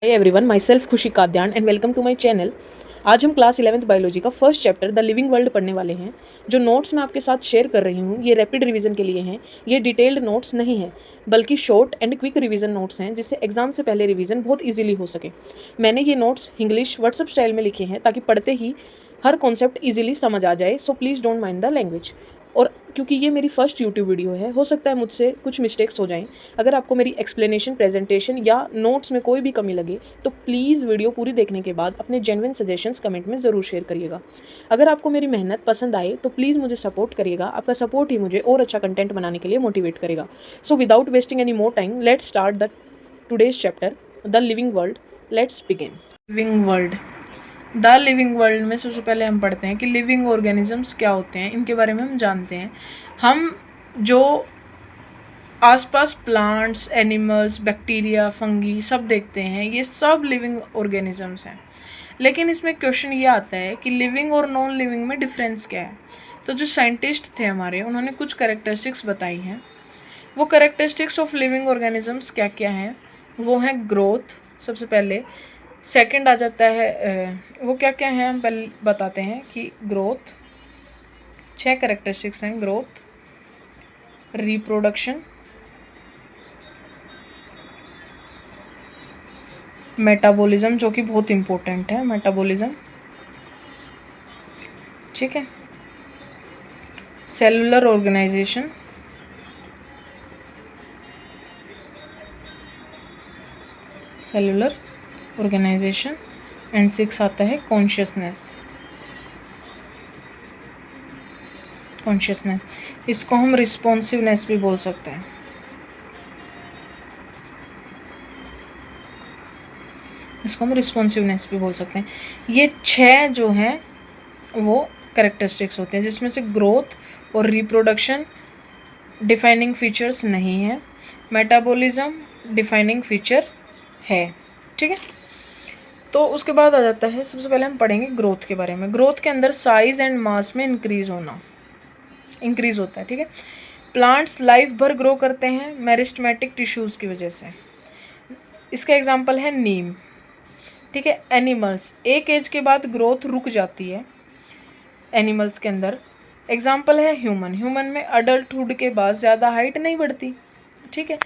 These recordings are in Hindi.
Hey everyone, myself Khushi Kadyan and welcome to my channel. आज हम क्लास 11th बायोलॉजी का first chapter the living world पढ़ने वाले हैं। जो नोट्स मैं आपके साथ शेयर कर रही हूँ ये रैपिड रिवीजन के लिए हैं। ये डिटेल्ड नोट्स नहीं हैं बल्कि short and quick revision notes हैं जिससे एग्जाम से पहले रिवीजन बहुत ईजिली हो सके। मैंने ये नोट्स इंग्लिश व्हाट्सअप स्टाइल में लिखे हैं ताकि पढ़ते ही हर कॉन्सेप्ट ईजिली समझ आ जाए। So please don't mind the language. और क्योंकि ये मेरी फर्स्ट यूट्यूब वीडियो है, हो सकता है मुझसे कुछ मिस्टेक्स हो जाएं। अगर आपको मेरी एक्सप्लेनेशन, प्रेजेंटेशन या नोट्स में कोई भी कमी लगे तो प्लीज़ वीडियो पूरी देखने के बाद अपने जेन्युइन सजेशंस कमेंट में ज़रूर शेयर करिएगा। अगर आपको मेरी मेहनत पसंद आए तो प्लीज़ मुझे सपोर्ट करिएगा। आपका सपोर्ट ही मुझे और अच्छा कंटेंट बनाने के लिए मोटिवेट करेगा। So without wasting any more time let's start the today's chapter the living world. Let's begin. Living world. The living world में सबसे पहले हम पढ़ते हैं कि लिविंग ऑर्गेनिजम्स क्या होते हैं, इनके बारे में हम जानते हैं। हम जो आसपास प्लांट्स, एनिमल्स, बैक्टीरिया, फंगी सब देखते हैं, ये सब लिविंग ऑर्गेनिजम्स हैं। लेकिन इसमें क्वेश्चन ये आता है कि लिविंग और नॉन लिविंग में डिफरेंस क्या है। तो जो साइंटिस्ट थे हमारे, उन्होंने कुछ कैरेक्टरिस्टिक्स बताई हैं। वो कैरेक्टरिस्टिक्स ऑफ लिविंग ऑर्गेनिजम्स क्या क्या हैं? वो हैं ग्रोथ सबसे पहले। सेकंड आ जाता है वो क्या क्या है, हम पहले बताते हैं कि ग्रोथ, 6 कैरेक्टरिस्टिक्स हैं। ग्रोथ, रिप्रोडक्शन, मेटाबॉलिज्म जो कि बहुत इंपॉर्टेंट है, मेटाबॉलिज्म, ठीक है, cellular organisation, cellular organisation and 6 आता है कॉन्शियसनेस। कॉन्शियसनेस, इसको हम रिस्पॉन्सिवनेस भी बोल सकते हैं। इसको हम रिस्पॉन्सिवनेस भी बोल सकते हैं। ये 6 जो हैं वो कैरेक्टरिस्टिक्स होते हैं, जिसमें से ग्रोथ और रिप्रोडक्शन डिफाइनिंग फीचर्स नहीं है, मेटाबॉलिज्म डिफाइनिंग फीचर है, ठीक है। तो उसके बाद आ जाता है, सबसे पहले हम पढ़ेंगे ग्रोथ के बारे में। ग्रोथ के अंदर साइज एंड मास में इंक्रीज होता है, ठीक है। प्लांट्स लाइफ भर ग्रो करते हैं मेरिस्टेमेटिक टिश्यूज की वजह से। इसका एग्जांपल है नीम, ठीक है। एनिमल्स, एक एज के बाद ग्रोथ रुक जाती है एनिमल्स के अंदर। एग्जांपल है ह्यूमन में अडल्टहुड के बाद ज़्यादा हाइट नहीं बढ़ती, ठीक है।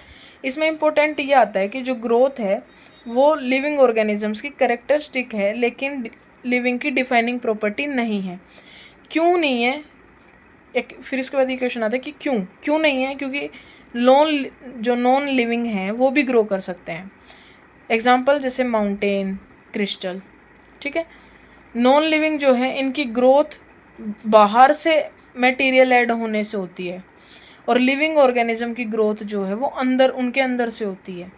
इसमें इंपॉर्टेंट ये आता है कि जो ग्रोथ है वो लिविंग ऑर्गेनिजम्स की कैरेक्टरिस्टिक है, लेकिन लिविंग की डिफाइनिंग प्रॉपर्टी नहीं है। क्यों नहीं है? फिर इसके बाद ये क्वेश्चन आता है कि क्यों नहीं है? क्योंकि नॉन लिविंग हैं वो भी ग्रो कर सकते हैं। एग्जाम्पल जैसे माउंटेन, क्रिस्टल, ठीक है। नॉन लिविंग जो है इनकी ग्रोथ बाहर से मटेरियल ऐड होने से होती है, और लिविंग ऑर्गेनिज्म की ग्रोथ जो है वो उनके अंदर से होती है।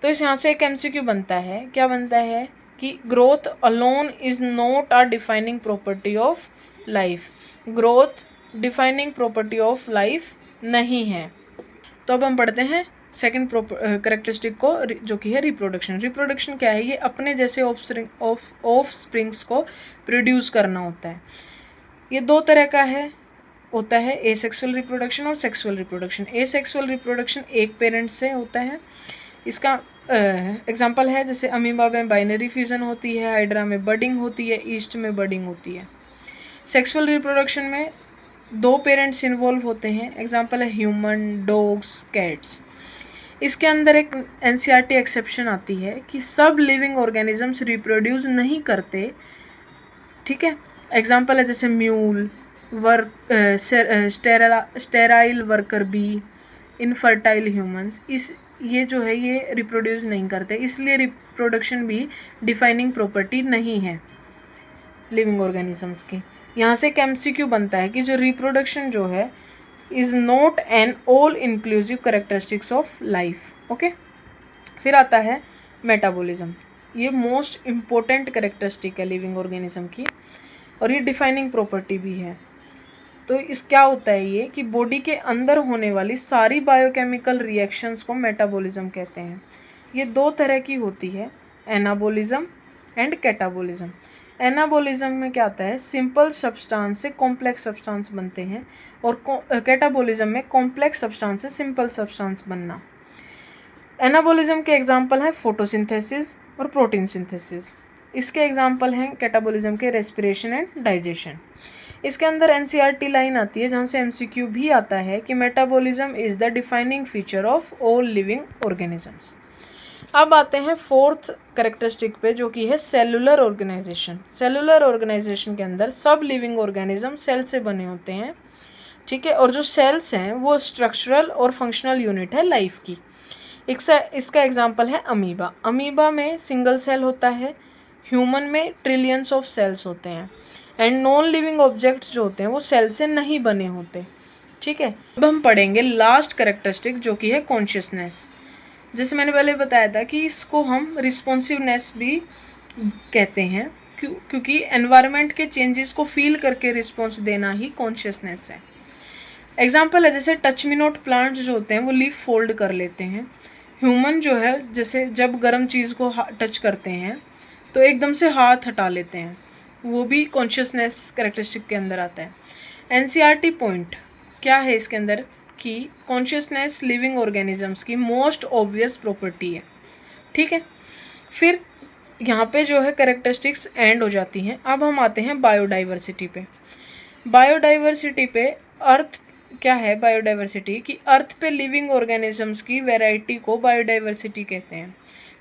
तो इस यहाँ से एक एमसीक्यू बनता है, क्या बनता है कि growth alone is not a defining property of life. Growth defining property of life नहीं है। तो अब हम पढ़ते हैं सेकंड कैरेक्टरिस्टिक को, जो कि है रिप्रोडक्शन। रिप्रोडक्शन क्या है? ये अपने जैसे ऑफ स्प्रिंग्स को प्रोड्यूस करना होता है। ये 2 तरह का होता है एसेक्सुअल रिप्रोडक्शन और सेक्सुअल रिप्रोडक्शन। एसेक्सुअल रिप्रोडक्शन एक पेरेंट से होता है। इसका एग्जांपल है जैसे अमीबा में बाइनरी फ्यूजन होती है, हाइड्रा में बडिंग होती है, ईस्ट में बडिंग होती है। सेक्सुअल रिप्रोडक्शन में 2 पेरेंट्स इन्वॉल्व होते हैं। एग्जांपल है ह्यूमन, डॉग्स, कैट्स। इसके अंदर एक एनसीईआरटी एक्सेप्शन आती है कि सब लिविंग ऑर्गेनिजम्स रिप्रोड्यूस नहीं करते, ठीक है। एग्जांपल है जैसे mule, sterile worker bee, infertile humans. ये जो है ये रिप्रोड्यूस नहीं करते, इसलिए रिप्रोडक्शन भी डिफाइनिंग प्रॉपर्टी नहीं है लिविंग ऑर्गेनिजम्स की। यहाँ से एक एमसीक्यू बनता है कि जो रिप्रोडक्शन जो है is not an all inclusive characteristics of life, okay. फिर आता है मेटाबॉलिज्म। ये मोस्ट इम्पोर्टेंट कैरेक्टरिस्टिक है लिविंग ऑर्गेनिज्म की, और ये डिफाइनिंग प्रॉपर्टी भी है। तो इस क्या होता है ये कि बॉडी के अंदर होने वाली सारी बायोकेमिकल रिएक्शंस को मेटाबॉलिज्म कहते हैं। ये 2 तरह की होती है, एनाबॉलिज्म एंड कैटाबॉलिज्म। एनाबॉलिज्म में क्या आता है? सिंपल सब्सटेंस से कॉम्प्लेक्स सब्सटेंस बनते हैं, और कैटाबॉलिज्म में कॉम्प्लेक्स सब्सटेंस से सिंपल सब्सटेंस बनना। एनाबॉलिज्म के एग्जांपल है फोटोसिंथेसिस, और प्रोटीन सिंथेसिस। इसके एग्जाम्पल हैं कैटाबॉलिज्म के रेस्पिरेशन एंड डाइजेशन। इसके अंदर एनसीईआरटी लाइन आती है जहाँ से एमसीक्यू भी आता है कि metabolism is the defining feature of all living organisms. अब आते हैं फोर्थ कैरेक्टरिस्टिक पे, जो कि है सेलुलर ऑर्गेनाइजेशन। सेलुलर ऑर्गेनाइजेशन के अंदर सब लिविंग ऑर्गेनिज्म सेल से बने होते हैं, ठीक है, और जो सेल्स हैं वो स्ट्रक्चरल और फंक्शनल यूनिट है लाइफ की। इसका एग्जांपल है अमीबा। अमीबा में सिंगल सेल होता है, ह्यूमन में ट्रिलियंस ऑफ सेल्स होते हैं, एंड नॉन लिविंग ऑब्जेक्ट्स जो होते हैं वो सेल से नहीं बने होते, ठीक है। अब हम पढ़ेंगे लास्ट कैरेक्टरिस्टिक जो कि है कॉन्शियसनेस। जैसे मैंने पहले बताया था कि इसको हम रिस्पॉन्सिवनेस भी कहते हैं, क्योंकि एनवायरनमेंट के चेंजेस को फील करके रिस्पॉन्स देना ही कॉन्शियसनेस है। एग्जाम्पल है जैसे टच मी नॉट प्लांट्स जो होते हैं वो लीफ फोल्ड कर लेते हैं। ह्यूमन जो है जैसे जब गर्म चीज़ को टच करते हैं तो एकदम से हाथ हटा लेते हैं, वो भी कॉन्शियसनेस कैरेक्टरिस्टिक के अंदर आता है। एनसीईआरटी पॉइंट क्या है इसके अंदर कि कॉन्शियसनेस लिविंग ऑर्गेनिजम्स की मोस्ट ऑब्वियस प्रॉपर्टी है, ठीक है। फिर यहाँ पे जो है कैरेक्टरिस्टिक्स एंड हो जाती हैं। अब हम आते हैं बायोडाइवर्सिटी पे। बायोडाइवर्सिटी पे अर्थ क्या है, बायोडाइवर्सिटी की अर्थ पे लिविंग ऑर्गेनिजम्स की वैरायटी को बायोडाइवर्सिटी कहते हैं,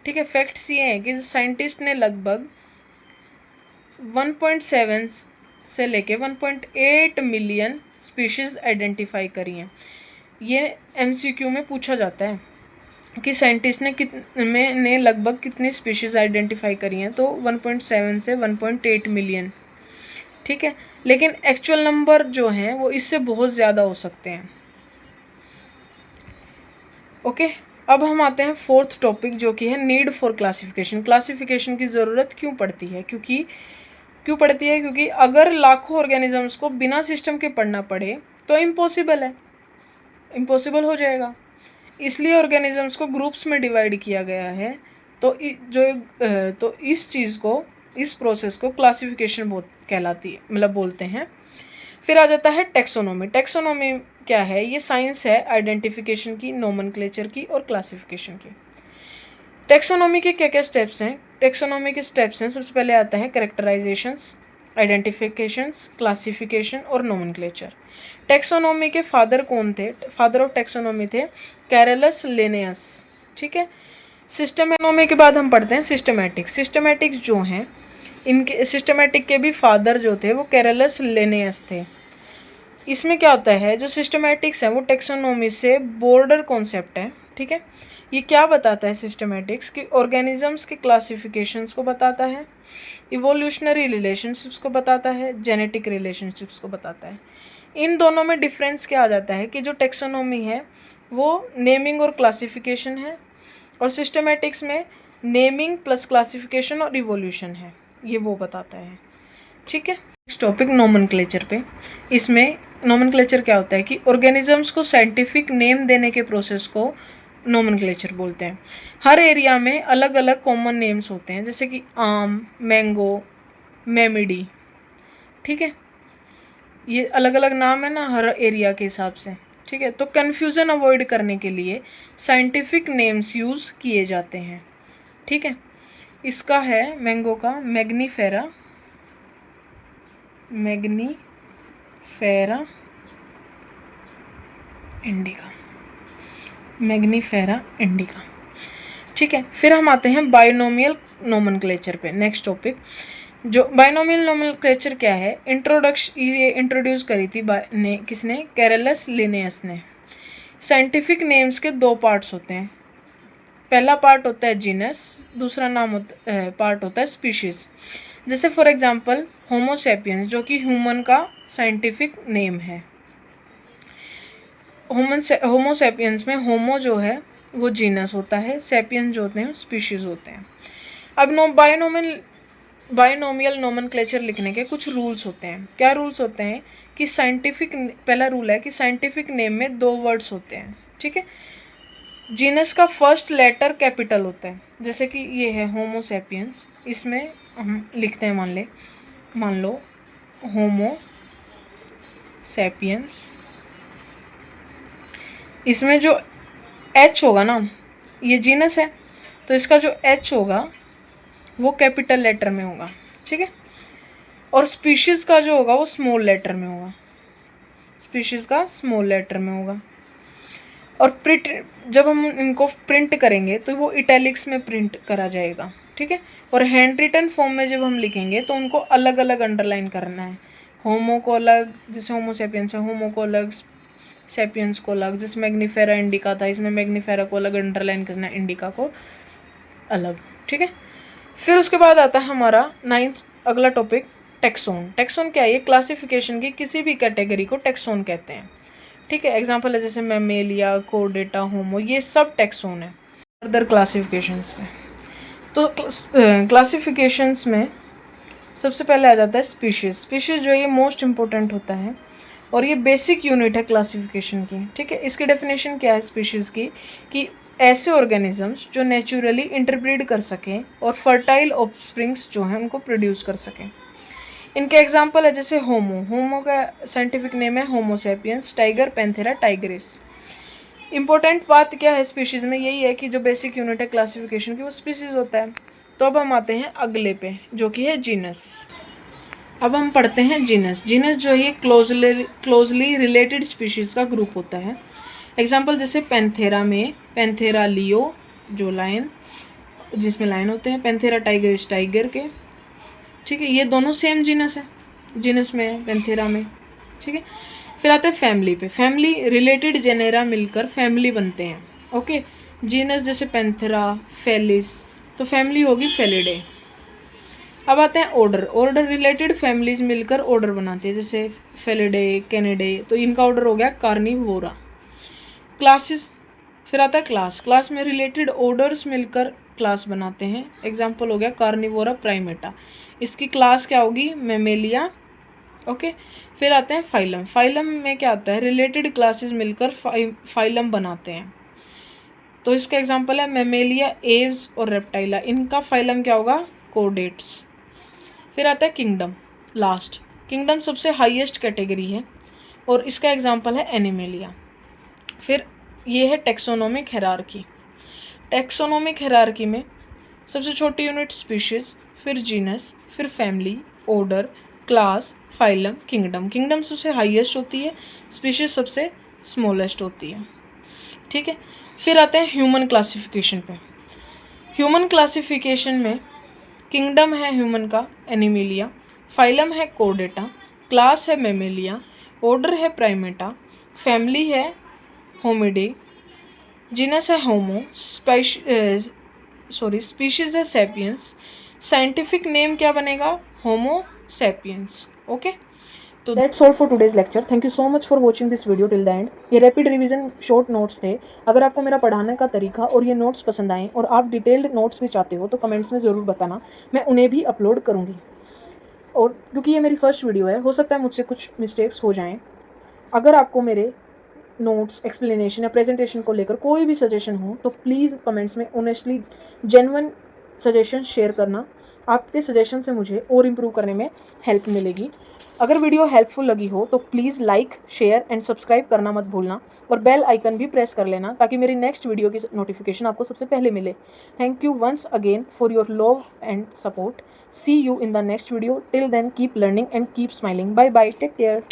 ठीक है। फैक्ट्स ये हैं कि साइंटिस्ट ने लगभग 1.7 से लेके 1.8 मिलियन स्पीशीज आइडेंटिफाई करी हैं। ये एमसीक्यू में पूछा जाता है कि साइंटिस्ट ने लगभग कितनी स्पीशीज आइडेंटिफाई करी हैं, तो 1.7 से 1.8 मिलियन, ठीक है। लेकिन एक्चुअल नंबर जो हैं वो इससे बहुत ज़्यादा हो सकते हैं, ओके। अब हम आते हैं फोर्थ टॉपिक जो कि है नीड फॉर क्लासिफिकेशन। क्लासिफिकेशन की ज़रूरत क्यों पड़ती है, क्योंकि अगर लाखों ऑर्गेनिजम्स को बिना सिस्टम के पढ़ना पड़े तो इम्पॉसिबल हो जाएगा। इसलिए ऑर्गेनिजम्स को ग्रुप्स में डिवाइड किया गया है। तो इस प्रोसेस को क्लासिफिकेशन कहलाती है, मतलब बोलते हैं। फिर आ जाता है टेक्सोनोमी। टेक्सोनोमी क्या है, ये साइंस है आइडेंटिफिकेशन की, नोमेनक्लेचर की और क्लासिफिकेशन की। टेक्सोनोमी के क्या क्या स्टेप्स हैं? टेक्सोनोमी के स्टेप्स हैं, सबसे पहले आता है कैरेक्टराइजेशंस, आइडेंटिफिकेशंस, क्लासिफिकेशन और नोमेनक्लेचर। टेक्सोनोमी के फादर कौन थे? फादर ऑफ टेक्सोनोमी थे कैरलस लिनेयस, ठीक है। सिस्टमैटिक्स के बाद हम पढ़ते हैं सिस्टमैटिक्स। सिस्टमैटिक्स जो हैं इनके सिस्टमैटिक के भी फादर जो थे वो कैरलस लिनेयस थे। इसमें क्या होता है, जो सिस्टमैटिक्स है वो टेक्सोनोमी से बॉर्डर कॉन्सेप्ट है, ठीक है। ये क्या बताता है सिस्टमैटिक्स कि ऑर्गेनिजम्स के क्लासिफिकेशंस को बताता है, इवोल्यूशनरी रिलेशनशिप्स को बताता है, जेनेटिक रिलेशनशिप्स को बताता है। इन दोनों में डिफरेंस क्या आ जाता है कि जो टेक्सोनोमी है वो नेमिंग और क्लासिफिकेशन है, और सिस्टमैटिक्स में नेमिंग प्लस क्लासिफिकेशन और इवोल्यूशन है, ये वो बताता है, ठीक है। नेक्स्ट टॉपिक नोमेनक्लेचर पे। इसमें नोमेनक्लेचर क्या होता है कि ऑर्गेनिजम्स को साइंटिफिक नेम देने के प्रोसेस को नोमेनक्लेचर बोलते हैं। हर एरिया में अलग अलग कॉमन नेम्स होते हैं, जैसे कि आम, मैंगो, मेमिडी, ठीक है। ये अलग अलग नाम है ना हर एरिया के हिसाब से, ठीक है। तो कन्फ्यूज़न अवॉइड करने के लिए साइंटिफिक नेम्स यूज़ किए जाते हैं, ठीक है। इसका है मैंगो का मैग्नीफेरा इंडिका, ठीक है। फिर हम आते हैं बाइनोमियल नोमेनक्लेचर पे। नेक्स्ट टॉपिक जो बाइनोमियल नोमेनक्लेचर क्या है, ये इंट्रोड्यूस करी थी किसने? कैरलस लिनेयस ने। साइंटिफिक नेम्स के दो पार्ट्स होते हैं, पहला पार्ट होता है जीनस, दूसरा पार्ट होता है स्पीशीज। जैसे फॉर एग्जांपल होमो सैपियंस जो कि ह्यूमन का साइंटिफिक नेम है। होमो सैपियंस में होमो जो है वो जीनस होता है, सैपियंस जो होते हैं स्पीशीज होते हैं। अब बाइनोमियल नोमेनक्लेचर लिखने के कुछ रूल्स होते हैं। क्या रूल्स होते हैं कि पहला रूल है कि साइंटिफिक नेम में 2 वर्ड्स होते हैं, ठीक है। जीनस का फर्स्ट लेटर कैपिटल होता है, जैसे कि ये है होमो सैपियंस, इसमें हम लिखते हैं, मान लो होमो सैपियंस, इसमें जो H होगा ना, ये जीनस है तो इसका जो H होगा वो कैपिटल लेटर में होगा, ठीक है। और स्पीशीज़ का जो होगा वो स्मॉल लेटर में होगा, स्पीशीज़ का स्मॉल लेटर में होगा। और प्रिंट, जब हम इनको प्रिंट करेंगे तो वो इटैलिक्स में प्रिंट करा जाएगा, ठीक है। और हैंड रिटन फॉर्म में जब हम लिखेंगे तो उनको अलग अलग अंडरलाइन करना है। होमो को अलग, जैसे होमो सैपियंस है, होमो को अलग, सैपियंस को अलग। जैसे मैग्नीफेरा इंडिका था, इसमें मैग्नीफेरा को अलग अंडरलाइन करना है, इंडिका को अलग, ठीक है। फिर उसके बाद आता है हमारा 9th अगला टॉपिक, टेक्सोन। टेक्सोन क्या है? ये क्लासिफिकेशन की किसी भी कैटेगरी को टेक्सोन कहते हैं, ठीक है। एग्जांपल है जैसे मैमेलिया, कोर्डेटा, होमो, ये सब टेक्सोन है। फर्दर क्लासिफिकेशंस में, तो क्लासिफिकेशंस में सबसे पहले आ जाता है स्पीशीज़। स्पीशीज़ जो ये मोस्ट इंपॉर्टेंट होता है और ये बेसिक यूनिट है क्लासिफिकेशन की, ठीक है। इसकी डेफिनेशन क्या है स्पीशीज़ की? कि ऐसे ऑर्गेनिजम्स जो नेचुरली इंटरब्रीड कर सकें और फर्टाइल ऑफस्प्रिंग्स जो हैं उनको प्रोड्यूस कर सकें। इनके एग्जाम्पल है जैसे होमो, होमो का साइंटिफिक नेम है homo sapiens, tiger panthera tigris. Important बात क्या है स्पीशीज़ में? यही है कि जो बेसिक यूनिट है क्लासिफिकेशन की वो स्पीशीज़ होता है। तो अब हम आते हैं अगले पे, जो कि है जीनस। अब हम पढ़ते हैं जीनस। जीनस जो है क्लोजली रिलेटेड स्पीशीज़ का ग्रुप होता है। एग्जाम्पल जैसे पैंथेरा में पैंथेरा लियो, जो लायन, जिसमें लायन होते हैं। पैंथेरा टाइगरिस, टाइगर के, ठीक है। ये दोनों सेम जीनस है, जीनस में है, पैंथेरा में, ठीक है। फिर आता है फैमिली पे। फैमिली रिलेटेड जेनेरा मिलकर फैमिली बनते हैं, ओके। जीनस जैसे पैंथेरा, फेलिस, तो फैमिली होगी फेलिडे। अब आते हैं ऑर्डर। ऑर्डर रिलेटेड फैमिलीज मिलकर ऑर्डर बनाते हैं, जैसे फेलिडे, कैनिडे, तो इनका ऑर्डर हो गया कार्निवोरा। क्लासेस, फिर आता है क्लास। क्लास में रिलेटेड ऑर्डर्स मिलकर क्लास बनाते हैं। एग्जाम्पल हो गया कार्निवोरा प्राइमेटा, इसकी क्लास क्या होगी? Mammalia, okay. फिर आते हैं फाइलम। फाइलम में क्या आता है? रिलेटेड क्लासेस मिलकर फाइलम बनाते हैं। तो इसका एग्जाम्पल है मैमेलिया, एव्स और रेप्टाइला, इनका फाइलम क्या होगा? कोडेट्स। फिर आता है किंगडम, लास्ट। किंगडम सबसे हाईएस्ट कैटेगरी है और इसका एग्जाम्पल है एनिमेलिया। फिर ये है टेक्सोनोमिक हायरार्की। टेक्सोनोमिक हायरार्की में सबसे छोटी यूनिट स्पीशीज, फिर जीनस, फिर family, order, class, phylum, kingdom. Kingdom सबसे हाईएस्ट होती है, स्पीशीज सबसे स्मॉलेस्ट होती है, ठीक है। फिर आते हैं ह्यूमन क्लासिफिकेशन पे। ह्यूमन क्लासिफिकेशन में किंगडम है ह्यूमन का एनिमेलिया, फाइलम है कोर्डेटा, क्लास है मैमेलिया, ऑर्डर है प्राइमेटा, फैमिली है होमिडे, जीनस है होमो, स्पीशीज है सैपियंस, साइंटिफिक नेम क्या बनेगा? Homo sapiens, okay. तो that's all for today's lecture. Thank you so much for watching this video till the end. ये रैपिड रिवीजन शॉर्ट नोट्स थे। अगर आपको मेरा पढ़ाने का तरीका और ये नोट्स पसंद आए और आप डिटेल्ड नोट्स भी चाहते हो तो कमेंट्स में ज़रूर बताना, मैं उन्हें भी अपलोड करूँगी। और क्योंकि ये मेरी फर्स्ट वीडियो है, हो सकता है मुझसे कुछ मिस्टेक्स हो जाएँ। अगर आपको मेरे नोट्स, एक्सप्लेनेशन या प्रेजेंटेशन को लेकर कोई भी सजेशन हो तो प्लीज़ कमेंट्स में ऑनेस्टली जेन्युइन सजेशन शेयर करना। आपके सजेशन से मुझे और इम्प्रूव करने में हेल्प मिलेगी। अगर वीडियो हेल्पफुल लगी हो तो please like, share and subscribe करना मत भूलना और बेल आइकन भी प्रेस कर लेना ताकि मेरी नेक्स्ट वीडियो की नोटिफिकेशन आपको सबसे पहले मिले। Thank you once again for your love and support. See you in the next video. Till then keep learning and keep smiling. Bye bye, take care.